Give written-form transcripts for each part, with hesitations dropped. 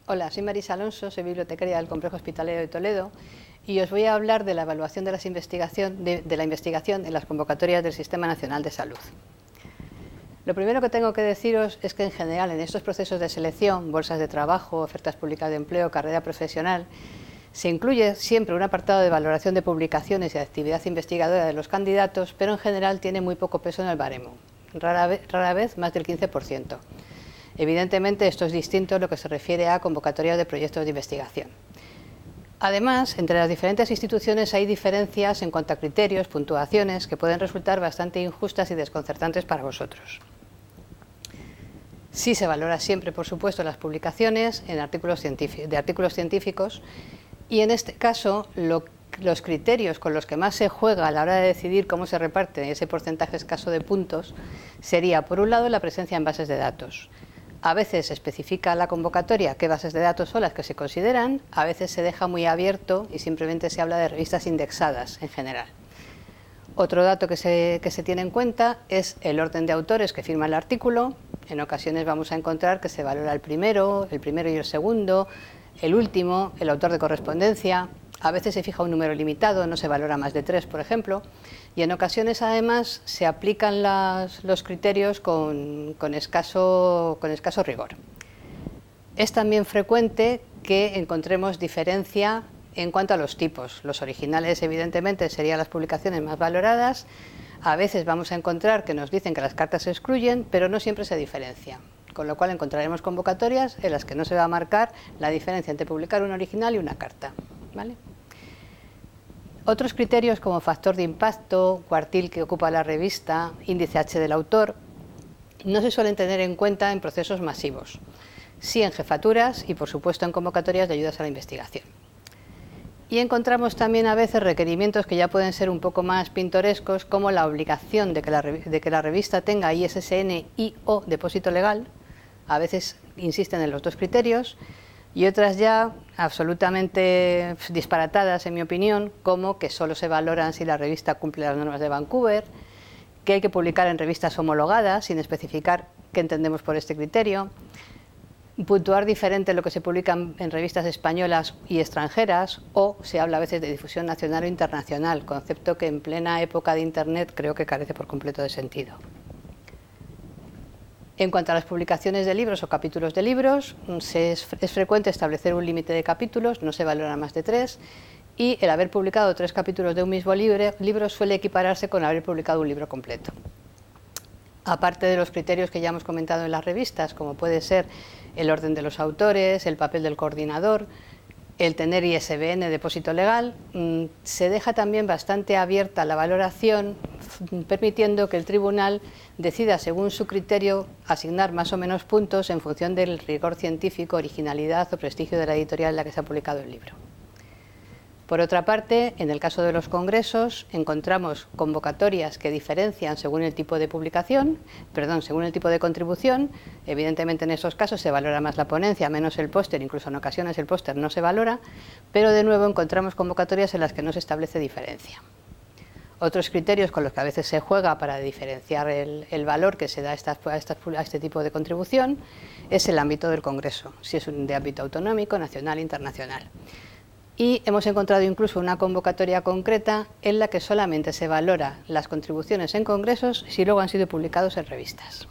Hola, soy Marisa Alonso, soy bibliotecaria del Complejo Hospitalario de Toledo y os voy a hablar de la evaluación de la investigación en las convocatorias del Sistema Nacional de Salud. Lo primero que tengo que deciros es que en general en estos procesos de selección, bolsas de trabajo, ofertas públicas de empleo, carrera profesional, se incluye siempre un apartado de valoración de publicaciones y de actividad investigadora de los candidatos, pero en general tiene muy poco peso en el baremo, rara vez más del 15%. Evidentemente esto es distinto a lo que se refiere a convocatorias de proyectos de investigación. Además, entre las diferentes instituciones hay diferencias en cuanto a criterios, puntuaciones, que pueden resultar bastante injustas y desconcertantes para vosotros. Sí se valora siempre, por supuesto, las publicaciones de artículos científicos y en este caso los criterios con los que más se juega a la hora de decidir cómo se reparte ese porcentaje escaso de puntos sería, por un lado, la presencia en bases de datos. A veces se especifica la convocatoria qué bases de datos son las que se consideran, a veces se deja muy abierto y simplemente se habla de revistas indexadas en general. Otro dato que se tiene en cuenta es el orden de autores que firma el artículo. En ocasiones vamos a encontrar que se valora el primero y el segundo, el último, el autor de correspondencia. A veces se fija un número limitado, no se valora más de 3, por ejemplo. Y en ocasiones, además, se aplican los criterios con escaso rigor. Es también frecuente que encontremos diferencia en cuanto a los tipos. Los originales, evidentemente, serían las publicaciones más valoradas. A veces vamos a encontrar que nos dicen que las cartas se excluyen, pero no siempre se diferencia. Con lo cual encontraremos convocatorias en las que no se va a marcar la diferencia entre publicar un original y una carta, ¿vale? Otros criterios como factor de impacto, cuartil que ocupa la revista, índice H del autor, no se suelen tener en cuenta en procesos masivos, sí en jefaturas y por supuesto en convocatorias de ayudas a la investigación. Y encontramos también a veces requerimientos que ya pueden ser un poco más pintorescos, como la obligación de que la revista tenga ISSN y o depósito legal. A veces insisten en los dos criterios, y otras ya absolutamente disparatadas, en mi opinión, como que solo se valoran si la revista cumple las normas de Vancouver, que hay que publicar en revistas homologadas, sin especificar qué entendemos por este criterio, puntuar diferente lo que se publica en revistas españolas y extranjeras, o se habla a veces de difusión nacional o internacional, concepto que en plena época de Internet creo que carece por completo de sentido. En cuanto a las publicaciones de libros o capítulos de libros, es frecuente establecer un límite de capítulos, no se valora más de 3, y el haber publicado 3 capítulos de un mismo libro suele equipararse con haber publicado un libro completo. Aparte de los criterios que ya hemos comentado en las revistas, como puede ser el orden de los autores, el papel del coordinador, el tener ISBN, depósito legal, se deja también bastante abierta la valoración, permitiendo que el tribunal decida según su criterio asignar más o menos puntos en función del rigor científico, originalidad o prestigio de la editorial en la que se ha publicado el libro. Por otra parte, en el caso de los congresos, encontramos convocatorias que diferencian según el tipo de según el tipo de contribución. Evidentemente en esos casos se valora más la ponencia, menos el póster, incluso en ocasiones el póster no se valora, pero de nuevo encontramos convocatorias en las que no se establece diferencia. Otros criterios con los que a veces se juega para diferenciar el valor que se da a este tipo de contribución es el ámbito del congreso, si es de ámbito autonómico, nacional, internacional. Y hemos encontrado incluso una convocatoria concreta en la que solamente se valora las contribuciones en congresos si luego han sido publicados en revistas.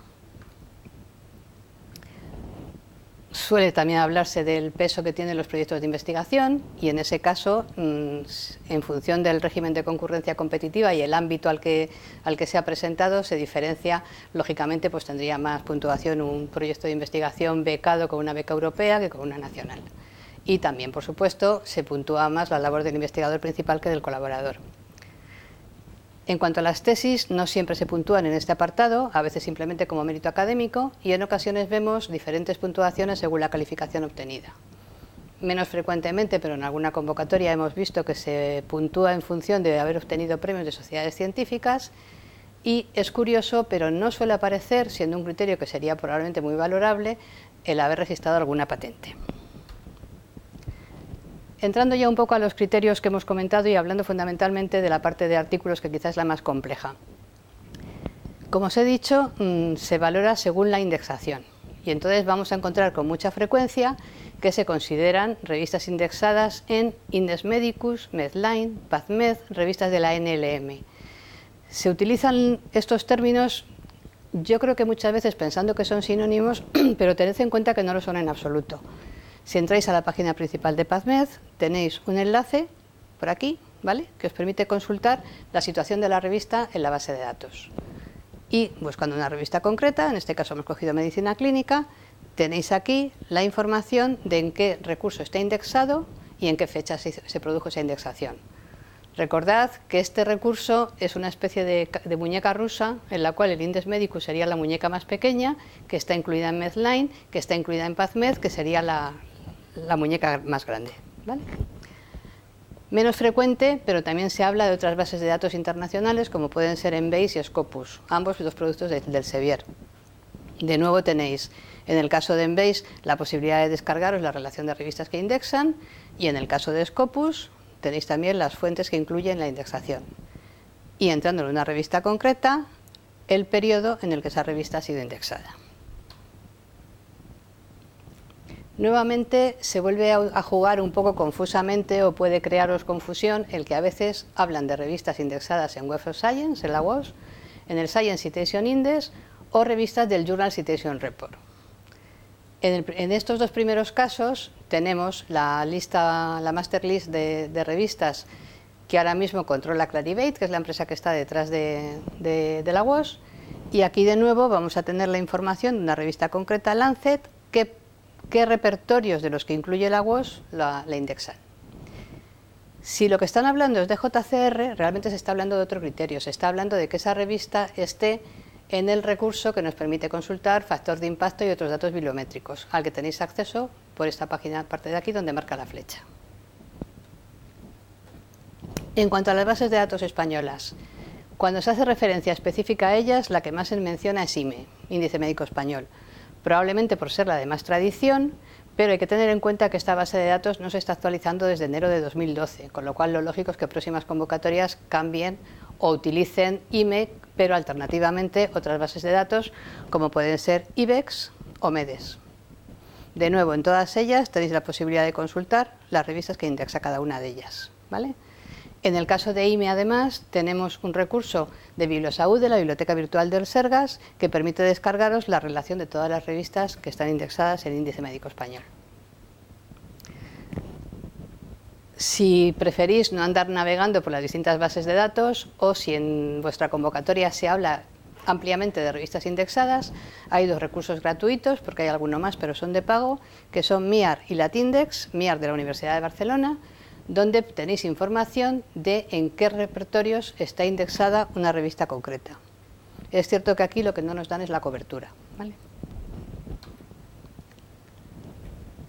Suele también hablarse del peso que tienen los proyectos de investigación y en ese caso, en función del régimen de concurrencia competitiva y el ámbito al que se ha presentado, se diferencia, lógicamente pues tendría más puntuación un proyecto de investigación becado con una beca europea que con una nacional. Y también, por supuesto, se puntúa más la labor del investigador principal que del colaborador. En cuanto a las tesis, no siempre se puntúan en este apartado, a veces simplemente como mérito académico, y en ocasiones vemos diferentes puntuaciones según la calificación obtenida. Menos frecuentemente, pero en alguna convocatoria hemos visto que se puntúa en función de haber obtenido premios de sociedades científicas, y es curioso, pero no suele aparecer, siendo un criterio que sería probablemente muy valorable, el haber registrado alguna patente. Entrando ya un poco a los criterios que hemos comentado y hablando fundamentalmente de la parte de artículos, que quizás es la más compleja. Como os he dicho, se valora según la indexación, y entonces vamos a encontrar con mucha frecuencia que se consideran revistas indexadas en Index Medicus, Medline, PubMed, revistas de la NLM. Se utilizan estos términos, yo creo que muchas veces pensando que son sinónimos, pero tened en cuenta que no lo son en absoluto. Si entráis a la página principal de PubMed, tenéis un enlace por aquí, ¿vale?, que os permite consultar la situación de la revista en la base de datos. Y buscando una revista concreta, en este caso hemos cogido Medicina Clínica, tenéis aquí la información de en qué recurso está indexado y en qué fecha se produjo esa indexación. Recordad que este recurso es una especie de muñeca rusa en la cual el Index Medicus sería la muñeca más pequeña, que está incluida en Medline, que está incluida en PubMed, que sería la muñeca más grande, ¿vale? Menos frecuente, pero también se habla de otras bases de datos internacionales como pueden ser Embase y Scopus, ambos los productos del Elsevier. De nuevo tenéis, en el caso de Embase, la posibilidad de descargaros la relación de revistas que indexan, y en el caso de Scopus tenéis también las fuentes que incluyen la indexación. Y entrando en una revista concreta, el periodo en el que esa revista ha sido indexada. Nuevamente se vuelve a jugar un poco confusamente, o puede crearos confusión, el que a veces hablan de revistas indexadas en Web of Science, en la WOS, en el Science Citation Index, o revistas del Journal Citation Report. En estos dos primeros casos tenemos la master list de revistas que ahora mismo controla Clarivate, que es la empresa que está detrás de la WOS, y aquí de nuevo vamos a tener la información de una revista concreta, Lancet, qué repertorios de los que incluye la WOS la indexan. Si lo que están hablando es de JCR, realmente se está hablando de otro criterio, se está hablando de que esa revista esté en el recurso que nos permite consultar factor de impacto y otros datos bibliométricos, al que tenéis acceso por esta página, parte de aquí, donde marca la flecha. En cuanto a las bases de datos españolas, cuando se hace referencia específica a ellas, la que más se menciona es IME, Índice Médico Español, probablemente por ser la de más tradición, pero hay que tener en cuenta que esta base de datos no se está actualizando desde enero de 2012, con lo cual lo lógico es que próximas convocatorias cambien o utilicen IME, pero alternativamente otras bases de datos como pueden ser IBEX o MEDES. De nuevo, en todas ellas tenéis la posibilidad de consultar las revistas que indexa cada una de ellas, ¿vale? En el caso de IME, además, tenemos un recurso de Bibliosaúd, de la Biblioteca Virtual del Sergas, que permite descargaros la relación de todas las revistas que están indexadas en Índice Médico Español. Si preferís no andar navegando por las distintas bases de datos, o si en vuestra convocatoria se habla ampliamente de revistas indexadas, hay dos recursos gratuitos, porque hay alguno más, pero son de pago, que son MIAR y Latindex, MIAR de la Universidad de Barcelona, donde tenéis información de en qué repertorios está indexada una revista concreta. Es cierto que aquí lo que no nos dan es la cobertura, ¿vale?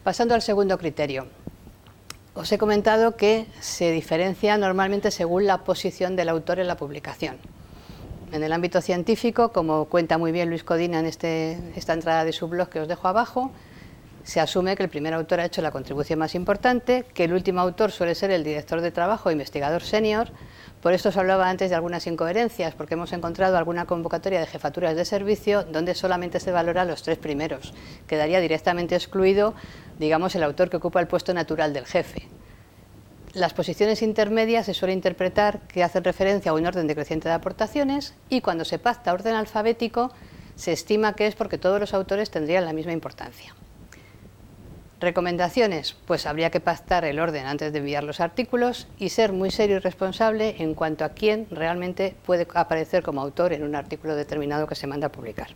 Pasando al segundo criterio. Os he comentado que se diferencia normalmente según la posición del autor en la publicación. En el ámbito científico, como cuenta muy bien Luis Codina en esta entrada de su blog que os dejo abajo, se asume que el primer autor ha hecho la contribución más importante, que el último autor suele ser el director de trabajo o investigador senior. Por esto os hablaba antes de algunas incoherencias, porque hemos encontrado alguna convocatoria de jefaturas de servicio donde solamente se valora los tres primeros. Quedaría directamente excluido, digamos, el autor que ocupa el puesto natural del jefe. Las posiciones intermedias se suele interpretar que hacen referencia a un orden decreciente de aportaciones, y cuando se pacta orden alfabético se estima que es porque todos los autores tendrían la misma importancia. Recomendaciones, pues habría que pactar el orden antes de enviar los artículos y ser muy serio y responsable en cuanto a quién realmente puede aparecer como autor en un artículo determinado que se manda a publicar.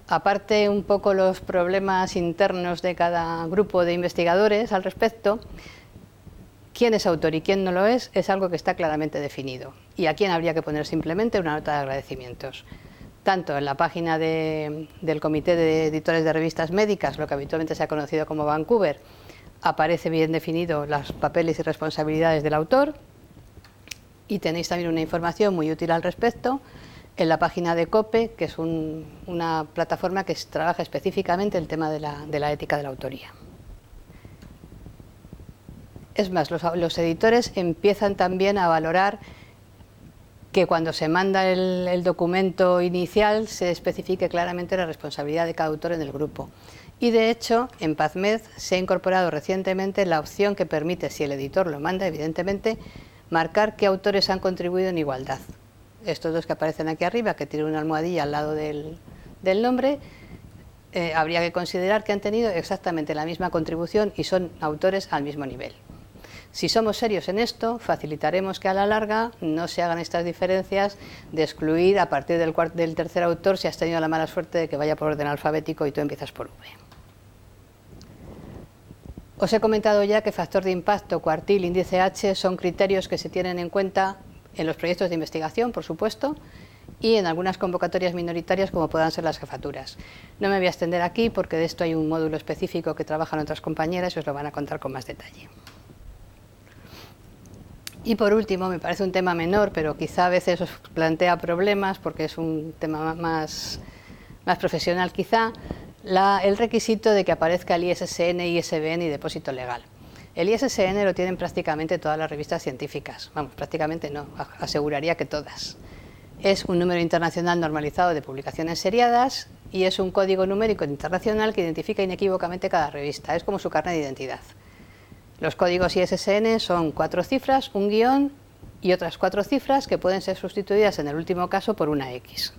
Aparte un poco los problemas internos de cada grupo de investigadores al respecto, quién es autor y quién no lo es algo que está claramente definido, y a quién habría que poner simplemente una nota de agradecimientos. Tanto en la página del Comité de Editores de Revistas Médicas, lo que habitualmente se ha conocido como Vancouver, aparece bien definido los papeles y responsabilidades del autor, y tenéis también una información muy útil al respecto en la página de COPE, que es una plataforma que trabaja específicamente el tema de la ética de la autoría. Es más, los editores empiezan también a valorar que cuando se manda el documento inicial se especifique claramente la responsabilidad de cada autor en el grupo. Y de hecho, en PubMed se ha incorporado recientemente la opción que permite, si el editor lo manda, evidentemente, marcar qué autores han contribuido en igualdad. Estos dos que aparecen aquí arriba, que tienen una almohadilla al lado del nombre, habría que considerar que han tenido exactamente la misma contribución y son autores al mismo nivel. Si somos serios en esto, facilitaremos que a la larga no se hagan estas diferencias de excluir a partir del tercer autor si has tenido la mala suerte de que vaya por orden alfabético y tú empiezas por V. Os he comentado ya que factor de impacto, cuartil, índice H son criterios que se tienen en cuenta en los proyectos de investigación, por supuesto, y en algunas convocatorias minoritarias como puedan ser las jefaturas. No me voy a extender aquí porque de esto hay un módulo específico que trabajan otras compañeras y os lo van a contar con más detalle. Y por último, me parece un tema menor, pero quizá a veces os plantea problemas porque es un tema más profesional quizá, el requisito de que aparezca el ISSN, ISBN y depósito legal. El ISSN lo tienen prácticamente todas las revistas científicas, vamos, prácticamente no, aseguraría que todas. Es un número internacional normalizado de publicaciones seriadas y es un código numérico internacional que identifica inequívocamente cada revista, es como su carnet de identidad. Los códigos ISSN son 4 cifras, un guión y otras 4 cifras que pueden ser sustituidas en el último caso por una X.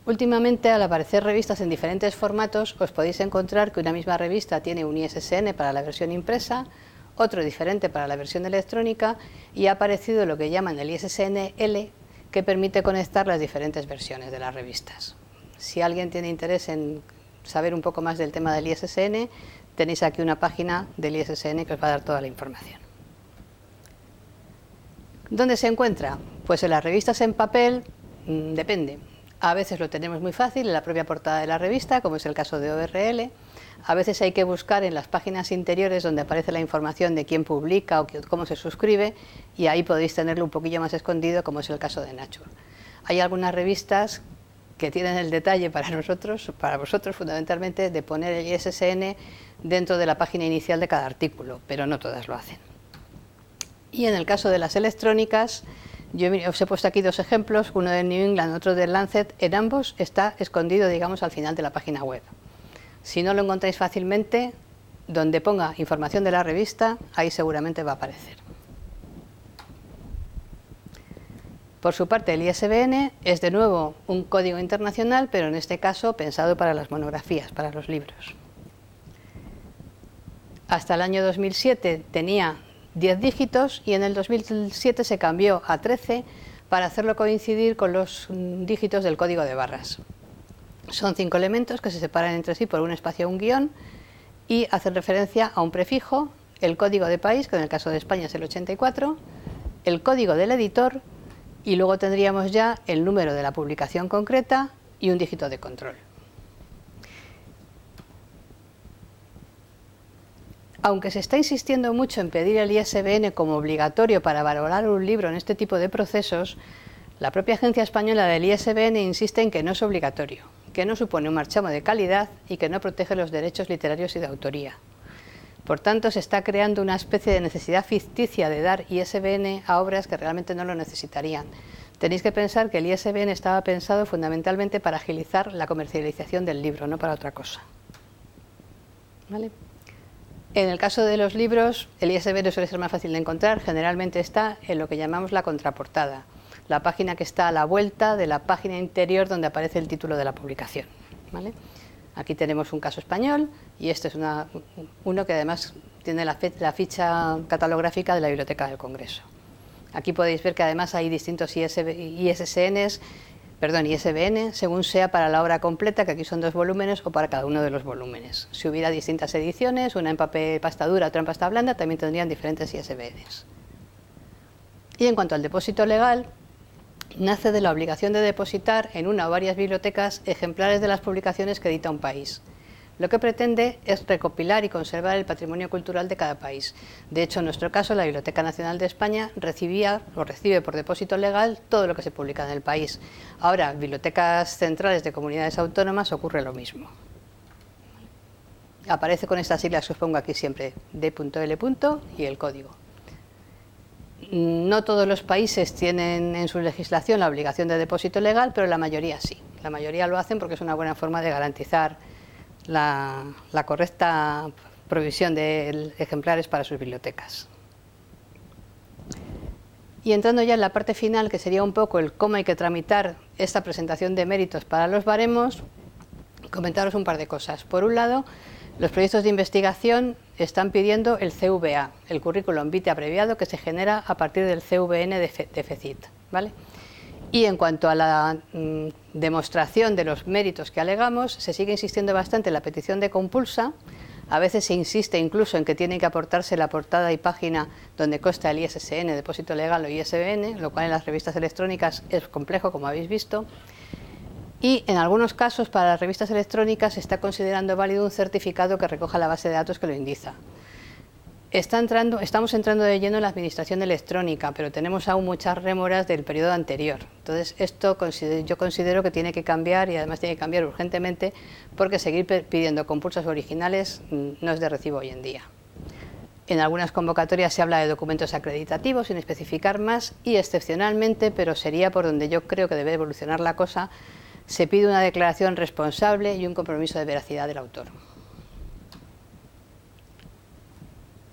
Últimamente, al aparecer revistas en diferentes formatos, os podéis encontrar que una misma revista tiene un ISSN para la versión impresa, otro diferente para la versión electrónica y ha aparecido lo que llaman el ISSN-L, que permite conectar las diferentes versiones de las revistas. Si alguien tiene interés en saber un poco más del tema del ISSN, tenéis aquí una página del ISSN que os va a dar toda la información. ¿Dónde se encuentra? Pues en las revistas en papel, depende. A veces lo tenemos muy fácil en la propia portada de la revista, como es el caso de ORL. A veces hay que buscar en las páginas interiores donde aparece la información de quién publica o cómo se suscribe, y ahí podéis tenerlo un poquillo más escondido, como es el caso de Nature. Hay algunas revistas que tienen el detalle para vosotros fundamentalmente, de poner el ISSN dentro de la página inicial de cada artículo, pero no todas lo hacen. Y en el caso de las electrónicas, yo os he puesto aquí dos ejemplos, uno del New England, otro del Lancet. En ambos está escondido, digamos, al final de la página web. Si no lo encontráis fácilmente, donde ponga información de la revista, ahí seguramente va a aparecer. Por su parte, el ISBN es de nuevo un código internacional, pero en este caso pensado para las monografías, para los libros. Hasta el año 2007 tenía 10 dígitos y en el 2007 se cambió a 13 para hacerlo coincidir con los dígitos del código de barras. Son 5 elementos que se separan entre sí por un espacio o un guión y hacen referencia a un prefijo, el código de país, que en el caso de España es el 84, el código del editor y luego tendríamos ya el número de la publicación concreta y un dígito de control. Aunque se está insistiendo mucho en pedir el ISBN como obligatorio para valorar un libro en este tipo de procesos, la propia Agencia Española del ISBN insiste en que no es obligatorio, que no supone un marchamo de calidad y que no protege los derechos literarios y de autoría. Por tanto, se está creando una especie de necesidad ficticia de dar ISBN a obras que realmente no lo necesitarían. Tenéis que pensar que el ISBN estaba pensado fundamentalmente para agilizar la comercialización del libro, no para otra cosa. ¿Vale? En el caso de los libros, el ISBN suele ser más fácil de encontrar, generalmente está en lo que llamamos la contraportada, la página que está a la vuelta de la página interior donde aparece el título de la publicación. ¿Vale? Aquí tenemos un caso español y este es uno que además tiene la ficha catalográfica de la Biblioteca del Congreso. Aquí podéis ver que además hay distintos ISBN, según sea para la obra completa, que aquí son 2 volúmenes, o para cada uno de los volúmenes. Si hubiera distintas ediciones, una en papel pasta dura, otra en pasta blanda, también tendrían diferentes ISBNs. Y en cuanto al depósito legal, nace de la obligación de depositar en una o varias bibliotecas ejemplares de las publicaciones que edita un país. Lo que pretende es recopilar y conservar el patrimonio cultural de cada país. De hecho, en nuestro caso, la Biblioteca Nacional de España recibe por depósito legal todo lo que se publica en el país. Ahora, bibliotecas centrales de comunidades autónomas ocurre lo mismo. Aparece con estas siglas que os pongo aquí siempre, D.L. y el código. No todos los países tienen en su legislación la obligación de depósito legal, pero la mayoría sí. La mayoría lo hacen porque es una buena forma de garantizar la correcta provisión de ejemplares para sus bibliotecas. Y entrando ya en la parte final, que sería un poco el cómo hay que tramitar esta presentación de méritos para los baremos, comentaros un par de cosas. Por un lado, los proyectos de investigación están pidiendo el CVA, el currículum vitae abreviado que se genera a partir del CVN de FECIT, ¿vale? Y en cuanto a la demostración de los méritos que alegamos, se sigue insistiendo bastante en la petición de compulsa. A veces se insiste incluso en que tiene que aportarse la portada y página donde consta el ISSN, depósito legal o ISBN, lo cual en las revistas electrónicas es complejo, como habéis visto. Y en algunos casos, para las revistas electrónicas, se está considerando válido un certificado que recoja la base de datos que lo indica. Estamos entrando de lleno en la administración electrónica, pero tenemos aún muchas rémoras del periodo anterior. Entonces, esto yo considero que tiene que cambiar, y además tiene que cambiar urgentemente, porque seguir pidiendo compulsas originales no es de recibo hoy en día. En algunas convocatorias se habla de documentos acreditativos, sin especificar más, y excepcionalmente, pero sería por donde yo creo que debe evolucionar la cosa, se pide una declaración responsable y un compromiso de veracidad del autor.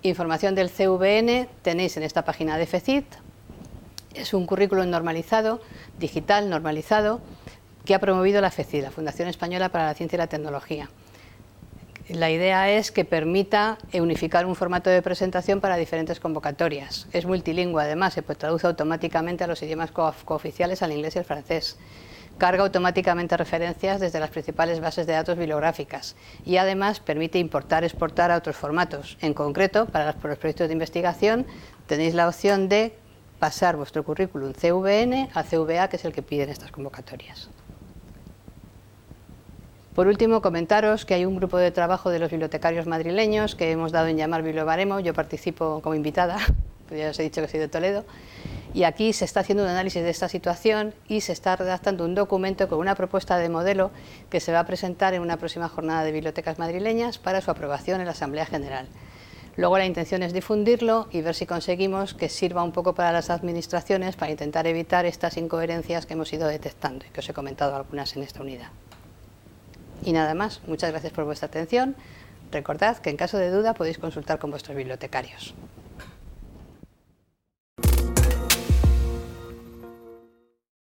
Información del CVN tenéis en esta página de FECIT. Es un currículum normalizado, digital normalizado, que ha promovido la FECIT, la Fundación Española para la Ciencia y la Tecnología. La idea es que permita unificar un formato de presentación para diferentes convocatorias. Es multilingüe, además, se traduce automáticamente a los idiomas cooficiales, al inglés y al francés. Carga automáticamente referencias desde las principales bases de datos bibliográficas y además permite importar y exportar a otros formatos. En concreto, para los proyectos de investigación tenéis la opción de pasar vuestro currículum CVN a CVA, que es el que piden estas convocatorias. Por último, comentaros que hay un grupo de trabajo de los bibliotecarios madrileños que hemos dado en llamar Bibliobaremo. Yo participo como invitada, ya os he dicho que soy de Toledo. Y aquí se está haciendo un análisis de esta situación y se está redactando un documento con una propuesta de modelo que se va a presentar en una próxima jornada de bibliotecas madrileñas para su aprobación en la Asamblea General. Luego la intención es difundirlo y ver si conseguimos que sirva un poco para las administraciones para intentar evitar estas incoherencias que hemos ido detectando y que os he comentado algunas en esta unidad. Y nada más, muchas gracias por vuestra atención. Recordad que en caso de duda podéis consultar con vuestros bibliotecarios.